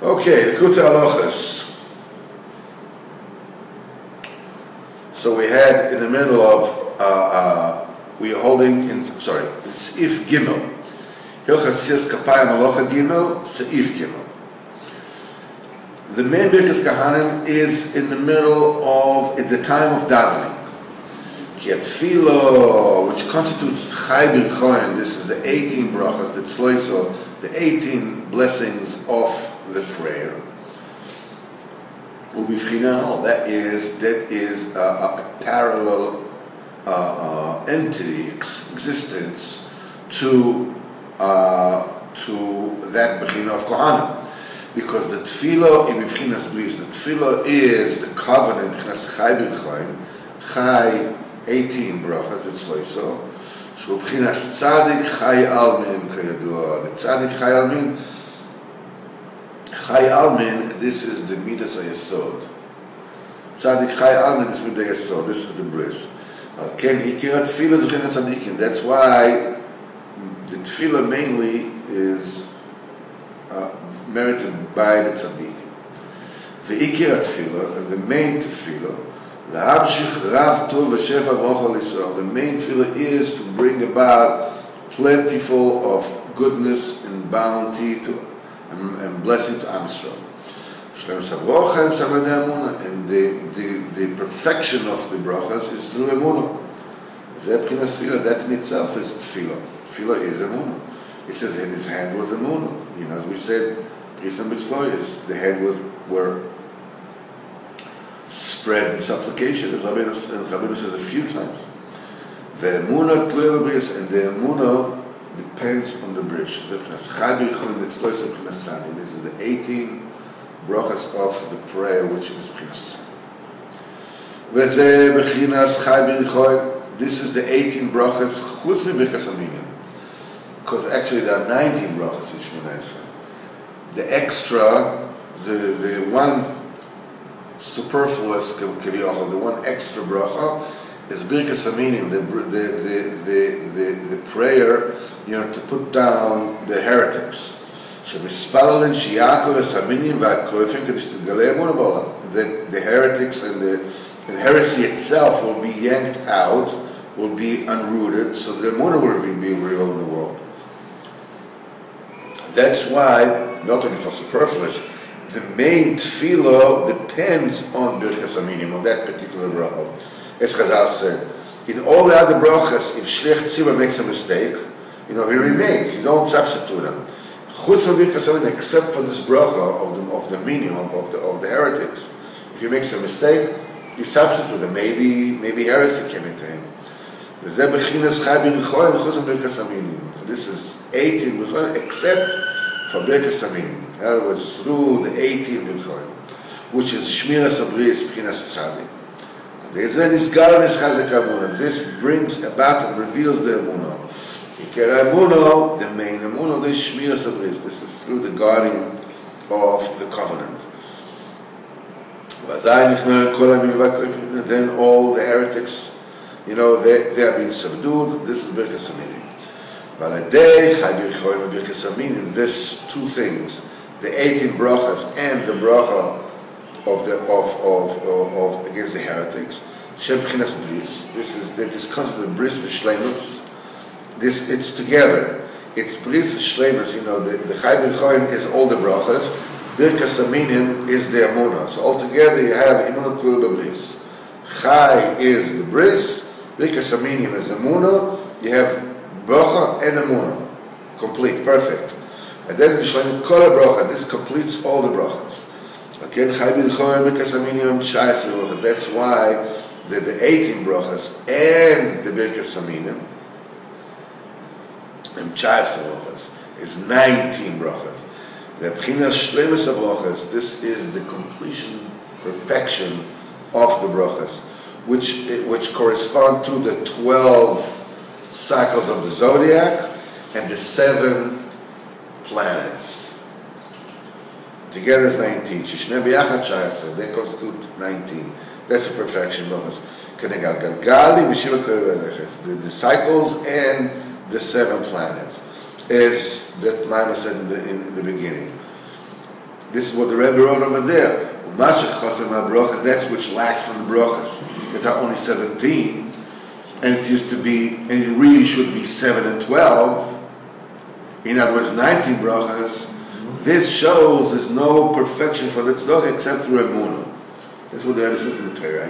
Okay, Likutei Halachos. So we had in the middle of, we are holding in, sorry, it's Seif Gimel. Hilchas Tziyas Kapayim Halacha Gimel, Seif Gimel. The main Birkas Kohanim is in the middle of, at the time of davening. Ki Tefillah, which constitutes Chai Birchoin, this is the 18 brachas, the tzloiso, the 18 blessings of the prayer. That is a parallel entity, existence to that Bechina of Kohanim. Because the Tefillah in B'chinas Bris, the Tefillah is the covenant, B'chinas Chai Birchoin, Chai 18 brachas, that's Loiso, Shu B'chinas Tzadik Chai Almin, Kayadua. The Tzadik Chai Almin, Chai Almin, this is the Midas HaYesod. Tzadik Chai Almin is Midas HaYesod, this is the Bris. Ken Ikira Tefillah is B'chinas Tzadikim. That's why the Tefillah mainly is merited by the tzaddik. The ikir tefillah, and the main tefillah, la'amshich rav tov v'shefa bracha l'Yisrael. The main tefillah is to bring about plentiful of goodness and bounty to and blessing to Am Yisrael. Shlemus habracha and samadei emunah, and the perfection of the brachas is through emunah. Zeh b'chinas tefillah. That in itself is tefillah. Tefillah is emunah. It says in his hand was emunah. You know, as we said, the hand were spread in supplication, as Rabbeinu says a few times. The emunah tluya b'bris, and the emunah depends on the bris. This is the 18 brachas of the prayer, which is b'chinas tzadi. This is the 18 brachas chutz mi Birkas Aminim, because actually there are 19 brachas in Shmoneh Esrei. The extra, the one superfluous, the one extra bracha is Birkas Aminim, the prayer, you know, to put down the heretics. The heretics and the heresy itself will be yanked out, will be unrooted, so the emunah will be real in the world. That's why, not only for superfluous, the main tefillah depends on Birkas Aminim, on that particular bracha. As Chazal said, in all the other brachas, if Shliach Tzibah makes a mistake, you know, he remains, you don't substitute him. Chutz from Birkas Aminim, except for this bracha of the minimum, of the heretics. If he makes a mistake, you substitute him. Maybe heresy came into him. This is 18 Birchot, except for Birkas Aminim. In other words, through the 18 Birchot, which is Shmiras Abris, B'chinas Tzadik. This brings about and reveals the Emunah. The main Emunah, this Shmiras Abris. This is through the guarding of the covenant. Then all the heretics, you know, they have been subdued. This is Birkas Aminim. This two things, the 18 brachas and the bracha of against the heretics. That is considered bris v'shleimus. It's together. It's bris v'shleimus. You know, the Chai B'choim is all the brachas. Birkas Aminim is the emunah. So altogether you have emunah tluya b'bris. Chai is the bris. Birkas Aminim is emunah. You have bracha and emunah, complete, perfect. And then the shleimut kol bracha. This completes all the brachas. Again, Chai B'choim Birkas Aminim 19 brachas. That's why the 18 brachas and the Birkas Aminim and 19 brachas is 19 brachas. The B'chinas Shleimus brachas. This is the completion, perfection of the brachas, which correspond to the 12 cycles of the zodiac and the 7 planets. Together is 19. Shishnei b'yachad 19. They constitute 19. That's the perfection. The cycles and the 7 planets, as that Maimon said in the beginning. This is what the Rebbe wrote over there. That's which lacks from the brachas. That are only 17. And it used to be, and it really should be 7 and 12. In other words, 19 brachas. This shows there's no perfection for the tzedakah except through emunah. That's what the Rebbe says in the Torah,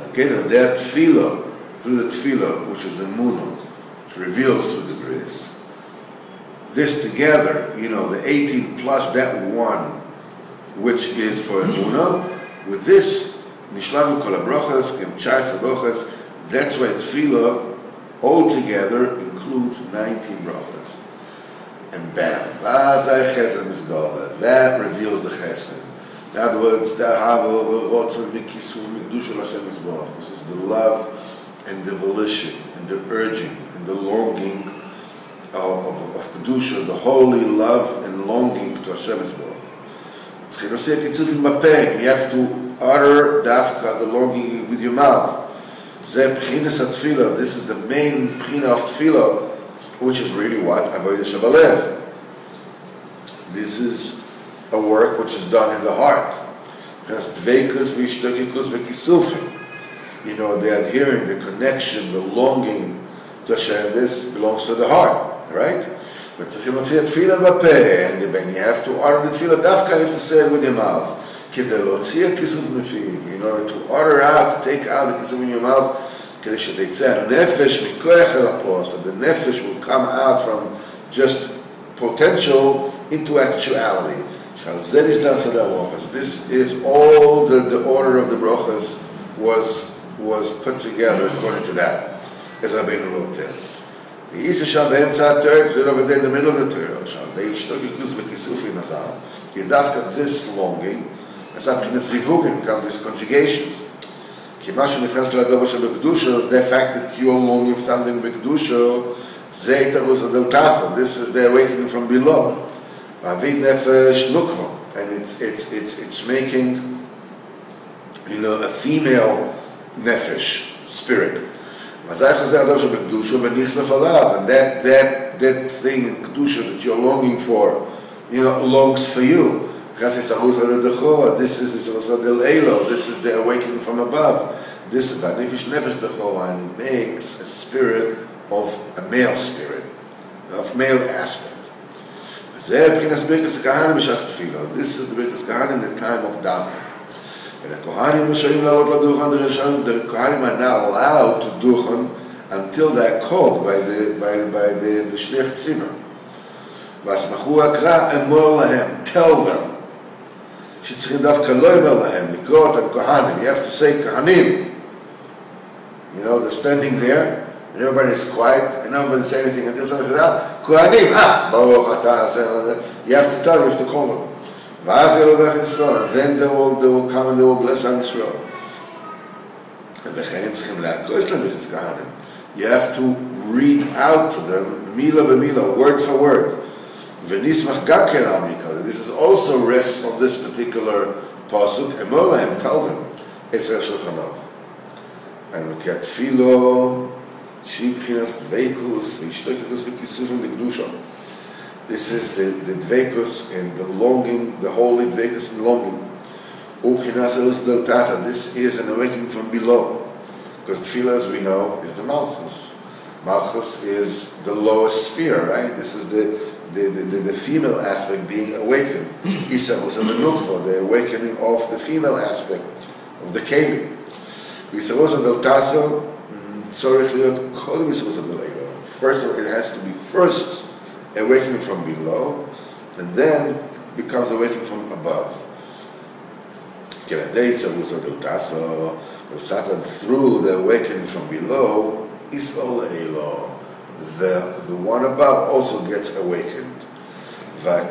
okay, now that tefillah, through the tefillah, which is emunah, which reveals through the bris, this together, the 18 plus that one, which is for emunah, with this, nishlamu kol habrachas, kem 19 brachas, that's why tefillah altogether includes 19 brachas. And bam, that reveals the chesed. In other words, this is the love and the volition and the urging and the longing of Kedusha, the holy love and longing to Hashem Yisborach. You have to utter dafka, the longing with your mouth. This is the main pchina of tefillah, which is really what? Avodah Shabalev. This is a work which is done in the heart. The adhering, the connection, the longing to Hashem, this belongs to the heart, right? And when you have to utter the tefillah dafka, you have to say it with your mouth. In order to utter out, to take out the kisuf in your mouth, so the nefesh will come out from just potential into actuality. This is all the order of the brachas was put together according to that. As Rabbeinu wrote there. It's over there in the middle of the Torah. This longing, as come these conjugations. The fact that you are longing for something b'kedusha, this is the awakening from below. And it's making, a female nefesh spirit. And that thing in kedusha that you're longing for, longs for you. This is the awakening from above. This is nefesh and it makes a spirit of a male spirit, of male aspect. This is the Birkas Kohanim in the time of davening. And the Kohanim are not allowed to duchen until they are called by the shliach tzimur. Tell them. You have to say Kohanim. They're standing there, and everybody's quiet, and nobody says anything until somebody says, Kohanim, you have to tell, you have to call them. And then they will come and they will bless on Israel. You have to read out to them, mila b'mila, word for word. This is also rests on this particular pasuk. Tell them, it's Shulchan. And look at Philo, Shibchinas Dveikus, Vishtokikus V'Kisufim V'Kedusha. This is the Dveikus and the longing, the holy Dveikus and longing. This is an awakening from below. Because Tefillah, as we know, is the Malchus. Malchus is the lowest sphere, right? This is the female aspect being awakened. Isa was in the Nukva, the awakening of the female aspect of the Kelim. First of all, it has to be first awakening from below, and then becomes awakening from above. Through the awakening from below, the one above also gets awakened. And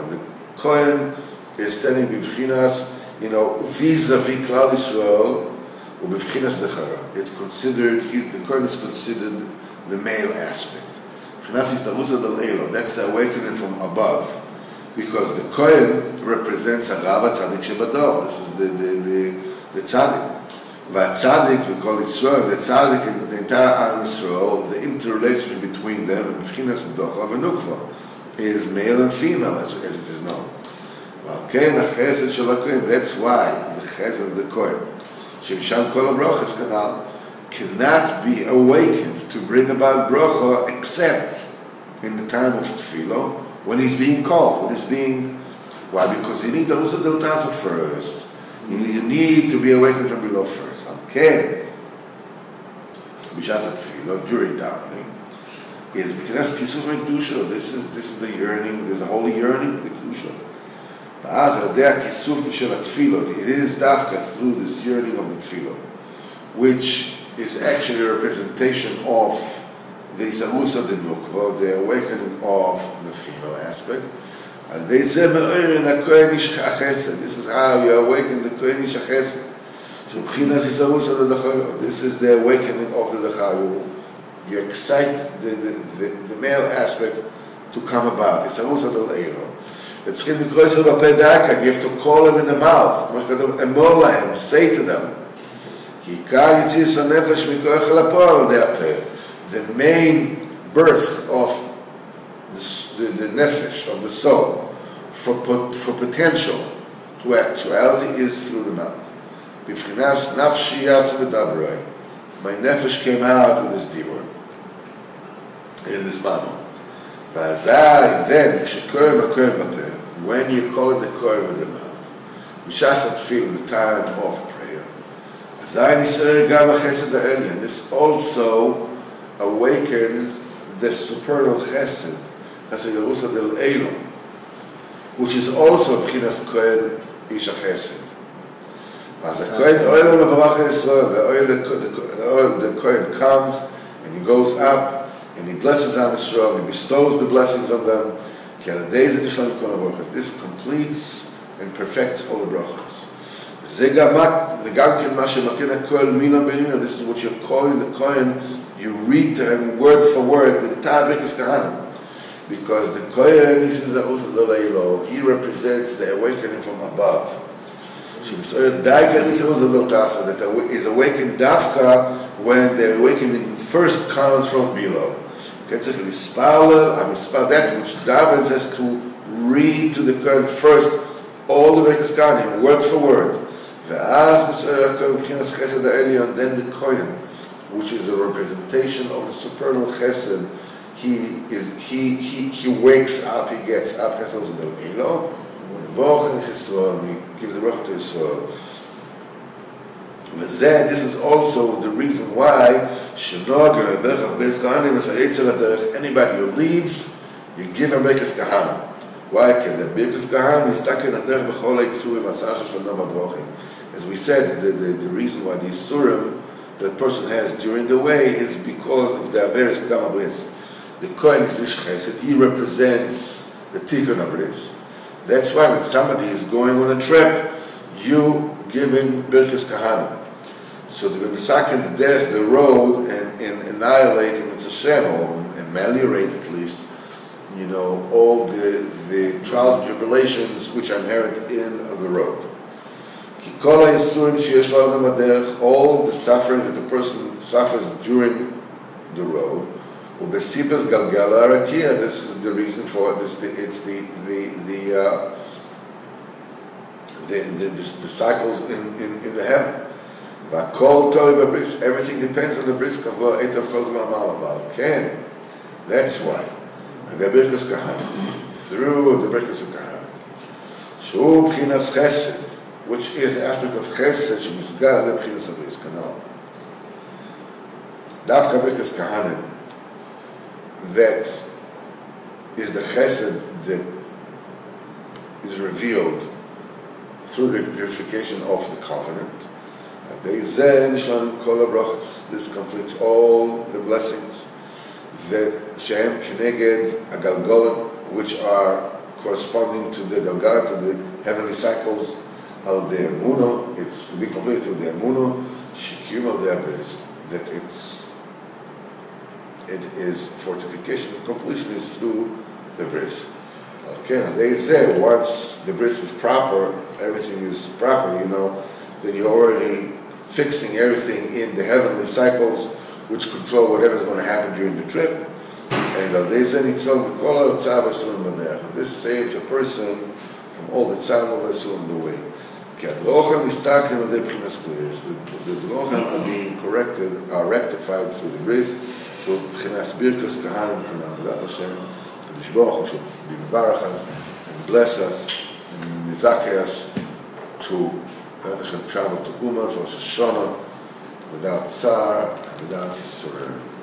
the Kohen is standing b'vchinas, vis-a-vis Klal Yisrael, or b'vchinas dechara. It's considered, the Kohen is considered the male aspect. That's the awakening from above, because the Kohen represents a Rava Tzadik Shebador. This is the Tzadik. V'atzadik, we call it Yisrael, the Tzadik and the entire Am Yisrael, the interrelationship between them, b'vchinas docha v'nukva. is male and female, as it is known. Okay, the chesed shel hakohen. That's why the chesed of the kohen, shemisham kol habrachos kanal, cannot be awakened to bring about bracha except in the time of tefillah, when he's being called, why? Because you need to also do tasa first. You need to be awakened from below first. Okay. B'shas tefillah, during davening, is because kisus mekdusha. This is the yearning. There's a holy yearning, the kedusha. It is dafka through this yearning of the tefillah, which is actually a representation of the isarusa de nukva, the awakening of the female aspect. And this is how you awaken the kohen ish chesed. This is the awakening of the dechayu. You excite the male aspect to come about. Isarusa del eilo. You have to call them in the mouth. Say to them. The main birth of the nefesh, of the soul, for potential to actuality is through the mouth. My nefesh came out with this dibur, in this manner. Then, when you call it the kohen with the mouth, in the time of prayer, this also awakens the supernal chesed, which is also B'chinas Kohen Ish HaChesed. As the Kohen comes and he goes up and he blesses Am Yisrael, he bestows the blessings on them. This completes and perfects all the brachas. This is what you're calling the Kohen. You read to him word for word the entire Birkas Kohanim, because the Kohen he represents the awakening from above. That is awakened dafka when the awakening first comes from below. That which David has to read to the Kohen first all the Birkas Kohanim word for word. Then the Kohen, which is a representation of the supernal chesed, he wakes up, he gets up, he gives the bracha to Yisrael. This is also the reason why anybody who leaves, you give him Birkas Kohanim. Why? As we said, the reason why the Isurim that person has during the way is because of the various Pagam HaBris. The Kohen is Ish Chesed, he represents the Tikkun HaBris. That's why when somebody is going on a trip, you give him Birkas Kohanim. So to be misaken the road and annihilate him, it's a Shem, or ameliorate at least, all the trials and tribulations which are inherent in the road. All the suffering that the person suffers during the road, this is the reason for this. It's the cycles in the heaven. Everything depends on the bris. That's why the Birkas Kohanim, through the Birkas Kohanim, which is the aspect of chesed shemisgar lebchinas habris kanal. Dafka Birkas Kohanim, that is the chesed that is revealed through the purification of the covenant. This completes all the blessings that Shem Keneged Agalgolim, which are corresponding to the Galgal, to the heavenly cycles. Al the Emuno, it should be completed through the Emuno, Shikim al the Abris, that it is fortification, completion is through the bris. Okay, and they say once the bris is proper, everything is proper, then you're already fixing everything in the heavenly cycles which control whatever's going to happen during the trip. This saves a person from all the tzavos on the way. The Drochim are being corrected, are rectified through the bris, through Birkas, Kohanim, Without Hashem, the Shboch should be Birkas and bless us and Nizakeh us to Without Hashem travel to Umar for Shosh Hashanah without Tsar, without Yisrael.